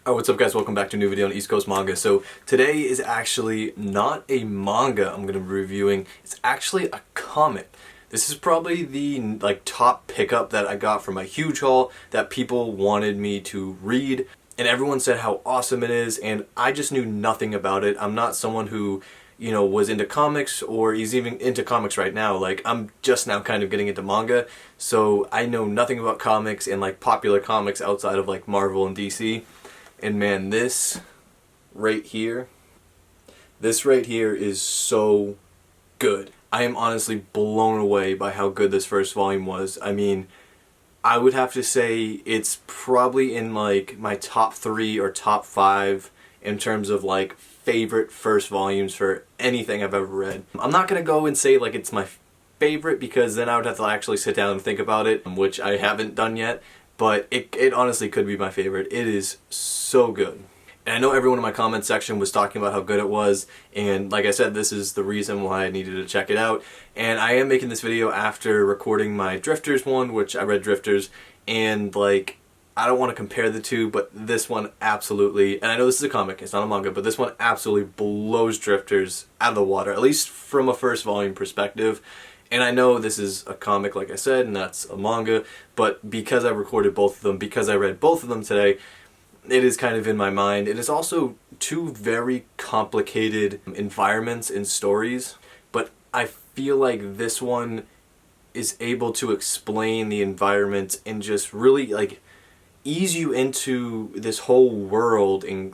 Oh, what's up guys? Welcome back to a new video on East Coast Manga. So today is actually not a manga I'm going to be reviewing, it's actually a comic. This is probably the top pickup that I got from a huge haul that people wanted me to read, and everyone said how awesome it is, and I just knew nothing about it. I'm not someone who, was into comics or is even into comics right now. Like, I'm just now kind of getting into manga, so I know nothing about comics and popular comics outside of Marvel and DC. And man, this right here is so good. I am honestly blown away by how good this first volume was. I mean, I would have to say it's probably in my top 3 or top 5 in terms of favorite first volumes for anything I've ever read. I'm not gonna go and say it's my favorite, because then I would have to actually sit down and think about it, which I haven't done yet. But it honestly could be my favorite. It is so good. And I know everyone in my comment section was talking about how good it was, and like I said, this is the reason why I needed to check it out. And I am making this video after recording my Drifters one, which I read Drifters, and I don't want to compare the two, but this one absolutely, and I know this is a comic, it's not a manga, but this one absolutely blows Drifters out of the water, at least from a first volume perspective. And I know this is a comic, like I said, and that's a manga, but because I recorded both of them, because I read both of them today, it is kind of in my mind. And it's also two very complicated environments and stories, but I feel like this one is able to explain the environment and just really ease you into this whole world in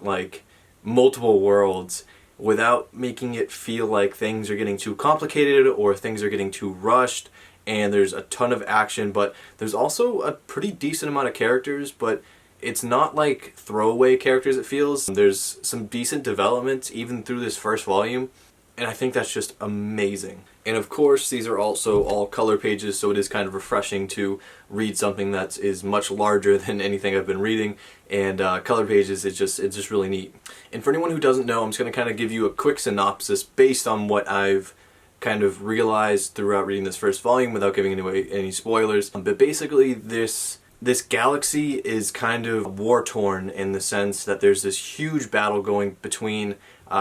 multiple worlds, without making it feel like things are getting too complicated or things are getting too rushed. And there's a ton of action, but there's also a pretty decent amount of characters, but it's not throwaway characters, it feels. There's some decent development even through this first volume, and I think that's just amazing. And of course, these are also all color pages, so it is kind of refreshing to read something that is much larger than anything I've been reading. And color pages, it's just really neat. And for anyone who doesn't know, I'm just going to kind of give you a quick synopsis based on what I've kind of realized throughout reading this first volume without giving away any spoilers. But basically, this galaxy is kind of war-torn in the sense that there's this huge battle going between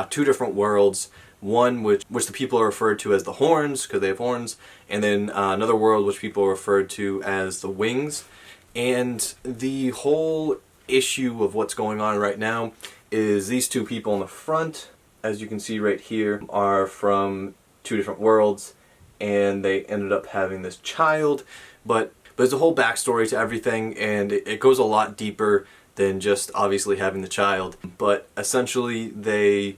two different worlds. One which the people are referred to as the Horns, because they have horns, and then another world which people are referred to as the Wings. And the whole issue of what's going on right now is these two people in the front, as you can see right here, are from two different worlds, and they ended up having this child. But there's a whole backstory to everything, and it goes a lot deeper than just obviously having the child. But essentially, they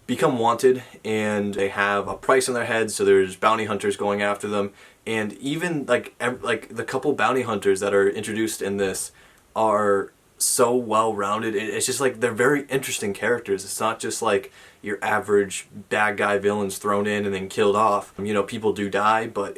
become wanted, and they have a price on their head, so there's bounty hunters going after them. And even the couple bounty hunters that are introduced in this are so well rounded. It's just they're very interesting characters. It's not just your average bad guy villains thrown in and then killed off. People do die, but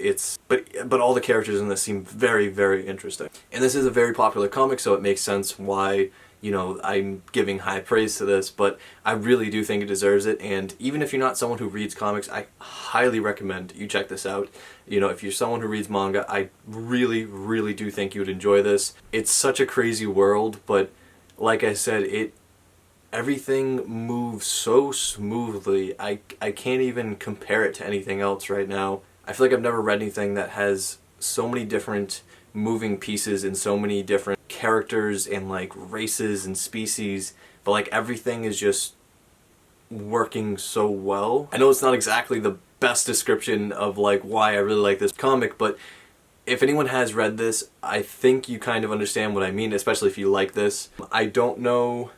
all the characters in this seem very, very interesting. And this is a very popular comic, so it makes sense why I'm giving high praise to this, but I really do think it deserves it. And even if you're not someone who reads comics, I highly recommend you check this out. If you're someone who reads manga, I really, really do think you would enjoy this. It's such a crazy world, but like I said, everything moves so smoothly. I can't even compare it to anything else right now. I feel like I've never read anything that has so many different moving pieces and so many different characters and races and species, but everything is just working so well. I know it's not exactly the best description of why I really like this comic, but if anyone has read this, I think you kind of understand what I mean, especially if you like this. I don't know,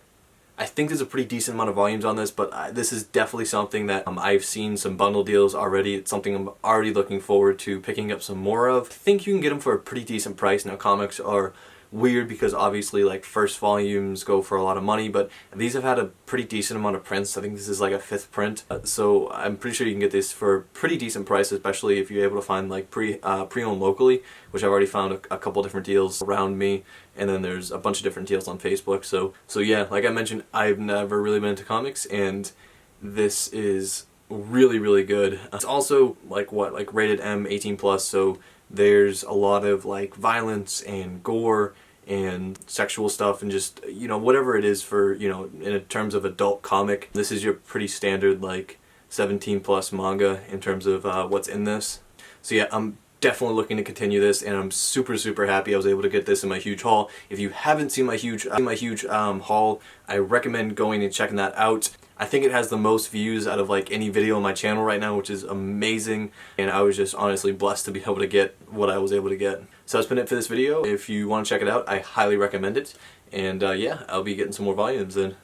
I think there's a pretty decent amount of volumes on this, but this is definitely something that I've seen some bundle deals already. It's something I'm already looking forward to picking up some more of. I think you can get them for a pretty decent price. Now, comics are weird because obviously first volumes go for a lot of money, but these have had a pretty decent amount of prints. I think this is a 5th print, so I'm pretty sure you can get this for a pretty decent price, especially if you're able to find pre-owned locally, which I've already found a couple different deals around me, and then there's a bunch of different deals on Facebook. So yeah, like I mentioned, I've never really been into comics, and this is really, really good. It's also rated M 18+, so there's a lot of violence and gore and sexual stuff and just, you know, whatever it is for, you know, in terms of adult comic. This is your pretty standard like 17 plus manga in terms of what's in this. So yeah, I'm definitely looking to continue this, and I'm super happy I was able to get this in my huge haul. If you haven't seen my huge haul, I recommend going and checking that out. I think it has the most views out of like any video on my channel right now, which is amazing, and I was just honestly blessed to be able to get what I was able to get. So that's been it for this video. If you want to check it out, I highly recommend it, and yeah, I'll be getting some more volumes in.